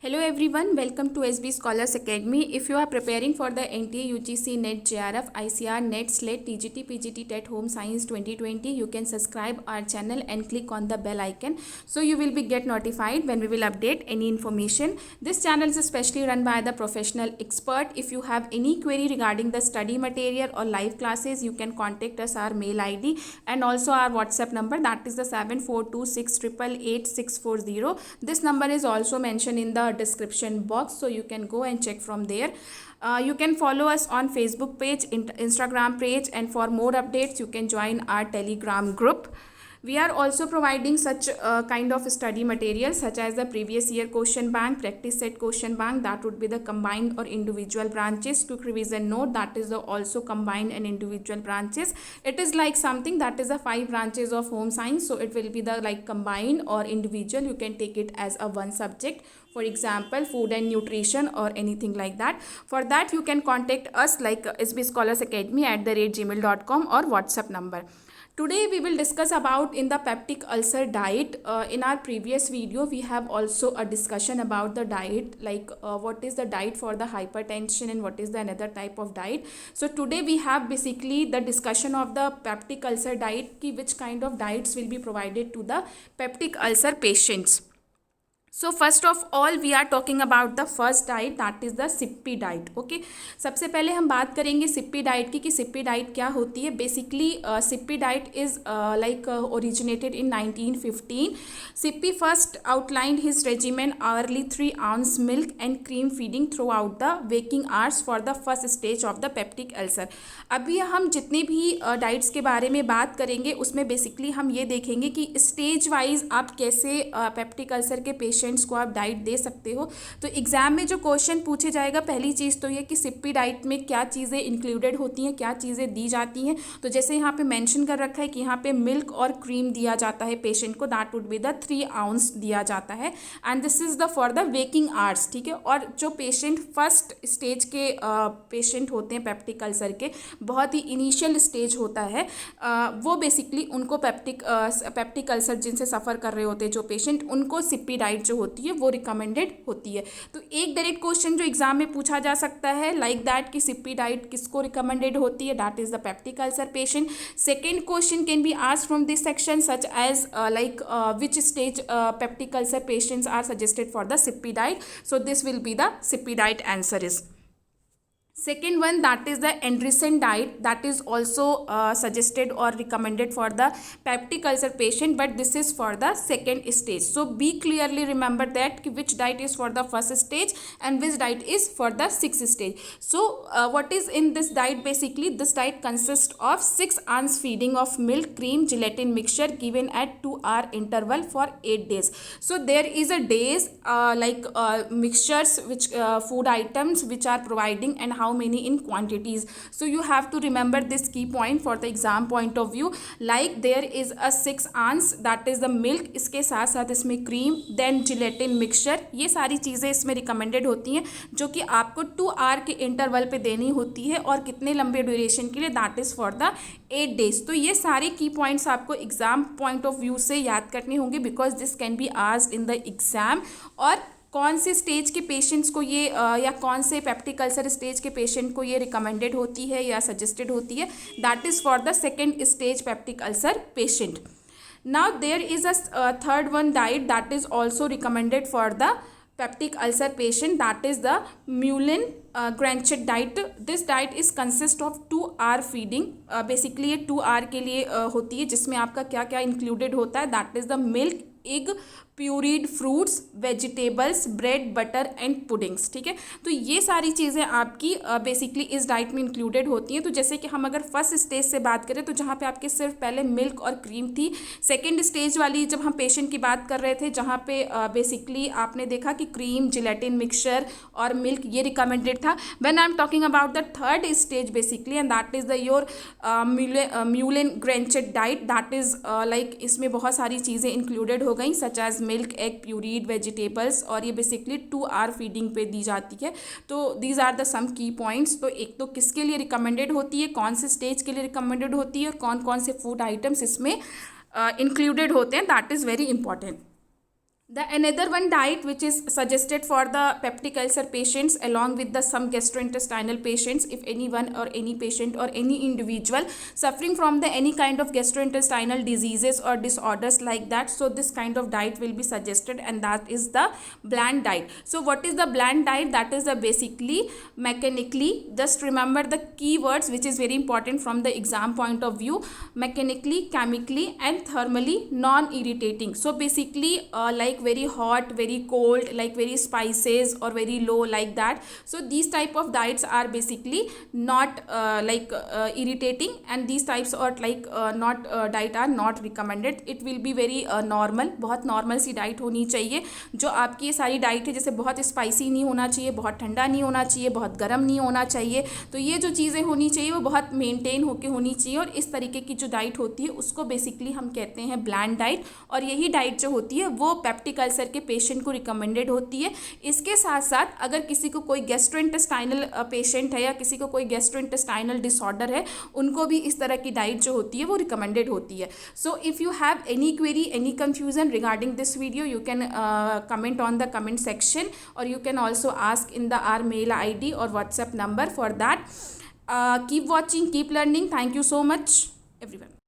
Hello everyone, welcome to SB Scholars Academy. If you are preparing for the NTA UGC NET JRF ICR NET SLET TGT PGT TET Home Science 2020, you can subscribe our channel and click on the bell icon so you will be get notified when we will update any information. This channel is especially run by the professional expert. If you have any query regarding the study material or live classes, you can contact us our mail ID and also our WhatsApp number, that is the 7426888640. This number is also mentioned in the description box, so you can go and check from there. You can follow us on Facebook page, Instagram page, and for more updates you can join our Telegram group. We are also providing such kind of study material such as the previous year question bank, practice set question bank, that would be the combined or individual branches, quick revision note, that is the also combined and individual branches. It is like something that is the 5 branches of home science, so it will be the like combined or individual. You can take it as a one subject, for example food and nutrition or anything like that. For that you can contact us like sbscholarsacademy@gmail.com or WhatsApp number. Today we will discuss about in the peptic ulcer diet. In our previous video we have also a discussion about the diet, like what is the diet for the hypertension and what is the another type of diet. So today we have basically the discussion of the peptic ulcer diet, ki which kind of diets will be provided to the peptic ulcer patients. So first of all we are talking about the first diet, that is the Sippy diet. Okay, सबसे पहले हम बात करेंगे Sippy diet की कि Sippy diet क्या होती है. Basically Sippy diet is like originated in 1915. Sippy first outlined his regimen hourly 3 ounce milk and cream feeding through out the waking hours for the first stage of the peptic ulcer. अभी हम जितने भी diets के बारे में बात करेंगे उसमें बेसिकली हम ये देखेंगे कि स्टेज वाइज आप कैसे पेप्टिक अल्सर के पेशेंट्स को आप डाइट दे सकते हो. तो एग्जाम में जो क्वेश्चन पूछे जाएगा, पहली चीज़ तो ये कि सिप्पी डाइट में क्या चीज़ें इंक्लूडेड होती हैं, क्या चीज़ें दी जाती हैं. तो जैसे यहाँ पे मेंशन कर रखा है कि यहाँ पे मिल्क और क्रीम दिया जाता है पेशेंट को, that would be the 3 ounce दिया जाता है and this is the for the waking hours. ठीक है, और जो पेशेंट फर्स्ट स्टेज के पेशेंट होते हैं पेप्टिक अल्सर के, बहुत ही इनिशियल स्टेज होता है, वो बेसिकली उनको पेप्टिक अल्सर जिनसे सफ़र कर रहे होते हैं जो पेशेंट, उनको सिप्पी डाइट जो होती है वो रिकमेंडेड होती है. तो एक डायरेक्ट क्वेश्चन जो एग्जाम में पूछा जा सकता है लाइक दैट कि सिप्पी डाइट किसको रिकमेंडेड होती है, that is the peptic ulcer patient. Second question can be asked from this section such as like which stage peptic ulcer patients are suggested for the Sippy diet. So this will be the Sippy diet answer is. Second one, that is the Anderson diet, that is also suggested or recommended for the peptic ulcer patient, but this is for the second stage. So be clearly remember that which diet is for the first stage and which diet is for the sixth stage. So what is in this diet? Basically this diet consists of 6 ounce feeding of milk, cream, gelatin mixture given at 2-hour interval for 8 days. So there is a days mixtures which food items which are providing and how many in quantities. So you have to remember this key point for the exam point of view. Like there is a 6 ounce, that is the milk, इसके साथ साथ इसमें cream, then gelatin mixture, ये सारी चीज़ें इसमें recommended होती हैं जो कि आपको 2 hour के इंटरवल पे देनी होती है और कितने लंबे ड्यूरेशन के लिए, that is for the 8 days. तो ये सारे की पॉइंट्स आपको एग्जाम पॉइंट ऑफ व्यू से याद करने होंगे because this can be asked in the exam. और कौन से स्टेज के पेशेंट्स को ये या कौन से पेप्टिक अल्सर स्टेज के पेशेंट को ये रिकमेंडेड होती है या सजेस्टेड होती है, that is for the second stage peptic ulcer patient. Now there is a third one diet that is also recommended for the peptic ulcer patient, that is the Meulengracht diet. This diet is consist of 2 hour feeding. Basically ये 2 hour के लिए होती है जिसमें आपका क्या क्या included होता है, that is the milk, egg, pureed fruits, vegetables, bread, butter and puddings. ठीक है, तो ये सारी चीज़ें आपकी बेसिकली इस डाइट में इंक्लूडेड होती हैं. तो जैसे कि हम अगर फर्स्ट स्टेज से बात करें तो जहाँ पे आपके सिर्फ पहले मिल्क और क्रीम थी, सेकेंड स्टेज वाली जब हम पेशेंट की बात कर रहे थे जहाँ पे बेसिकली आपने देखा कि क्रीम, जिलेटिन मिक्सचर और मिल्क ये रिकमेंडेड था. When I am talking about the third stage basically and that is the your Meulengracht diet, that is like इसमें बहुत सारी चीज़ें इंक्लूडेड हो गई such as milk, egg, pureed, vegetables, और ये बेसिकली 2 hour फीडिंग पे दी जाती है. तो दीज आर द सम की पॉइंट्स. तो एक तो किसके लिए रिकमेंडेड होती है, कौन से स्टेज के लिए रिकमेंडेड होती है और कौन कौन से फूड आइटम्स इसमें इंक्लूडेड होते हैं, that is very important. The another one diet which is suggested for the peptic ulcer patients along with the some gastrointestinal patients, if anyone or any patient or any individual suffering from the any kind of gastrointestinal diseases or disorders like that, so this kind of diet will be suggested, and that is the bland diet. So what is the bland diet? That is the basically mechanically, just remember the keywords which is very important from the exam point of view: mechanically, chemically and thermally non irritating. So basically like very hot, very cold, like very spices or very low, like that. So these type of diets are basically not irritating, and these types or like not diet are not recommended. It will be very normal, बहुत normal सी diet होनी चाहिए. जो आपकी ये सारी diet है, जैसे बहुत स्पाइसी नहीं होना चाहिए, बहुत ठंडा नहीं होना चाहिए, बहुत गर्म नहीं होना चाहिए. तो ये जो चीज़ें होनी चाहिए वो बहुत मेंटेन होके होनी चाहिए, और इस तरीके की जो डाइट होती है उसको बेसिकली हम कहते हैं ब्लैंड डाइट. और यही डाइट जो होती है वो पेप्टिक अल्सर के पेशेंट को रिकमेंडेड होती है. इसके साथ साथ अगर किसी को कोई गैस्ट्रोइंटेस्टाइनल पेशेंट है या किसी को कोई गैस्ट्रोइंटेस्टाइनल डिसऑर्डर है, उनको भी इस तरह की डाइट जो होती है वो रिकमेंडेड होती है. So if you have any query, any confusion regarding this video, you can comment on the comment section, or you can also ask in the our mail ID or WhatsApp number. For that, keep watching, keep learning. Thank you so much everyone.